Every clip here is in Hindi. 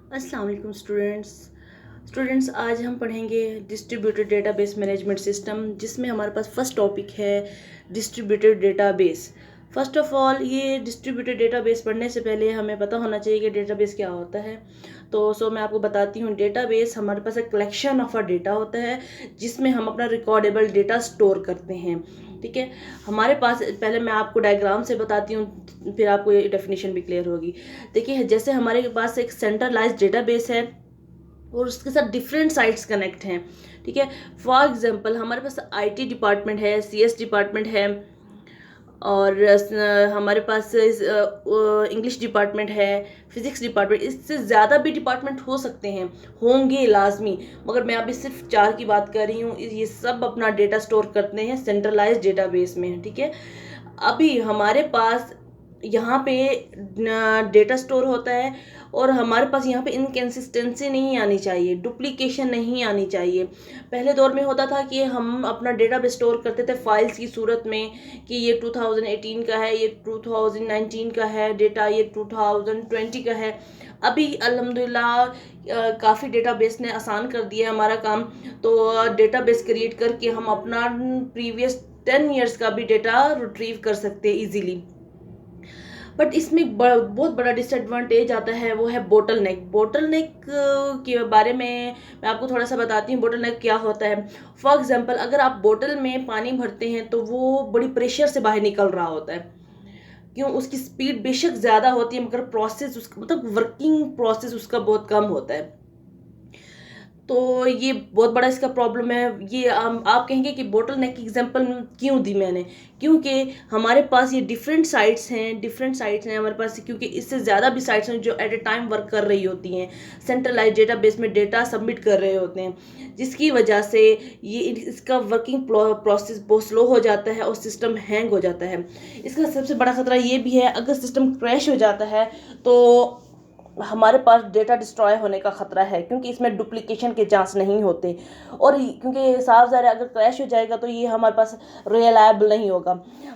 अस्सलाम वालेकुम स्टूडेंट्स आज हम पढ़ेंगे डिस्ट्रीब्यूटेड डेटाबेस मैनेजमेंट सिस्टम, जिसमें हमारे पास फर्स्ट टॉपिक है distributed database. First of all, ये डिस्ट्रीब्यूटेड डेटाबेस पढ़ने से पहले हमें पता होना चाहिए कि डेटाबेस क्या होता है। तो मैं आपको बताती हूँ। डेटाबेस हमारे पास एक कलेक्शन ऑफ अ डेटा होता है जिसमें हम अपना रिकॉर्डेबल डेटा स्टोर करते हैं। ठीक है, हमारे पास पहले मैं आपको डायग्राम से बताती हूँ, फिर आपको ये डेफिनेशन भी क्लियर होगी। देखिए, जैसे हमारे पास एक सेंट्रलाइज्ड डेटाबेस है और उसके साथ डिफरेंट साइट्स कनेक्ट हैं। ठीक है, फॉर एग्जांपल हमारे पास आईटी डिपार्टमेंट है, सीएस डिपार्टमेंट है, और हमारे पास इंग्लिश डिपार्टमेंट है, फिजिक्स डिपार्टमेंट, इससे ज़्यादा भी डिपार्टमेंट हो सकते हैं, होंगे लाजमी, मगर मैं अभी सिर्फ 4 की बात कर रही हूँ। ये सब अपना डेटा स्टोर करते हैं सेंट्रलाइज्ड डेटाबेस में। ठीक है, अभी हमारे पास यहाँ पे डेटा स्टोर होता है और हमारे पास यहाँ पे इनकन्सिस्टेंसी नहीं आनी चाहिए, डुप्लीकेशन नहीं आनी चाहिए। पहले दौर में होता था कि हम अपना डेटा स्टोर करते थे फाइल्स की सूरत में कि ये 2018 का है, ये 2019 का है डेटा, ये 2020 का है। अभी अल्हम्दुलिल्लाह काफ़ी डेटाबेस ने आसान कर दिया हमारा काम। तो डेटाबेस क्रिएट करके हम अपना प्रीवियस 10 ईयर्स का भी डेटा रिट्रीव कर सकते हैं इजीली। बट इसमें एक बहुत बड़ा डिसएडवांटेज आता है, वो है बोटल नेक। बोटल नेक के बारे में मैं आपको थोड़ा सा बताती हूँ। बोटल नेक क्या होता है। फॉर एग्जांपल, अगर आप बोतल में पानी भरते हैं तो वो बड़ी प्रेशर से बाहर निकल रहा होता है। क्यों? उसकी स्पीड बेशक ज़्यादा होती है, मगर प्रोसेस उसका मतलब वर्किंग प्रोसेस उसका बहुत कम होता है। तो ये बहुत बड़ा इसका प्रॉब्लम है। ये आप कहेंगे कि बोटल नेक की एग्जांपल क्यों दी मैंने, क्योंकि हमारे पास ये डिफरेंट साइट्स हैं हमारे पास, क्योंकि इससे ज़्यादा भी साइट्स हैं जो एट ए टाइम वर्क कर रही होती हैं, सेंट्रलाइज डेटाबेस में डेटा सबमिट कर रहे होते हैं, जिसकी वजह से ये इसका वर्किंग प्रोसेस बहुत स्लो हो जाता है और सिस्टम हैंग हो जाता है। इसका सबसे बड़ा खतरा ये भी है, अगर सिस्टम क्रैश हो जाता है तो हमारे पास डेटा डिस्ट्रॉय होने का खतरा है, क्योंकि इसमें डुप्लीकेशन के चांस नहीं होते। और क्योंकि साफ ज़ाहिर है, अगर क्रैश हो जाएगा तो ये हमारे पास रिलायबल नहीं होगा।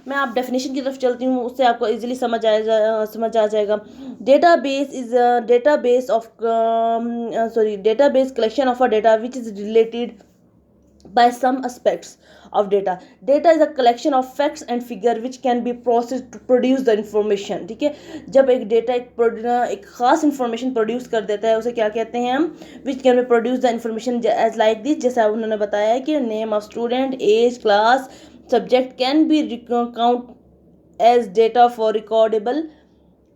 मैं आप डेफिनेशन की तरफ चलती हूँ, उससे आपको इजीली समझ आ जाएगा। Database is database of database collection of a data which is related by some aspects of data. Data is a collection of facts and figure which can be processed to produce the information. ठीक है, जब एक डेटा एक खास इंफॉर्मेशन प्रोड्यूस कर देता है, उसे क्या कहते हैं हम? Which can be produce the information as like this, जैसा उन्होंने बताया है कि name of student, age, class, subject can be count as data for recordable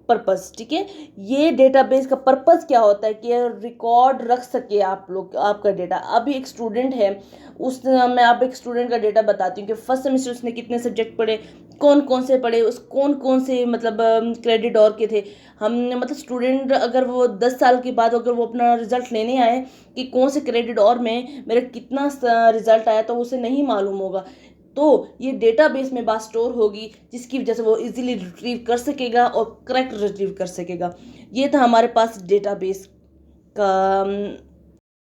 purpose. ठीक है, ये डेटाबेस का पर्पस क्या होता है कि रिकॉर्ड रख सके आप लोग आपका डेटा। अभी एक स्टूडेंट है, मैं आप एक स्टूडेंट का डेटा बताती हूँ कि फर्स्ट सेमेस्टर उसने कितने सब्जेक्ट पढ़े, कौन कौन से पढ़े, उस कौन कौन से मतलब क्रेडिट और के थे। हम मतलब स्टूडेंट अगर वो 10 साल के बाद अगर वो अपना रिजल्ट लेने आए कि कौन से क्रेडिट और में मेरा कितना रिजल्ट आया, तो उसे नहीं मालूम होगा। तो ये डेटाबेस में बात स्टोर होगी, जिसकी वजह से वो इजीली रिट्रीव कर सकेगा और करेक्ट रिट्रीव कर सकेगा। ये था हमारे पास डेटाबेस का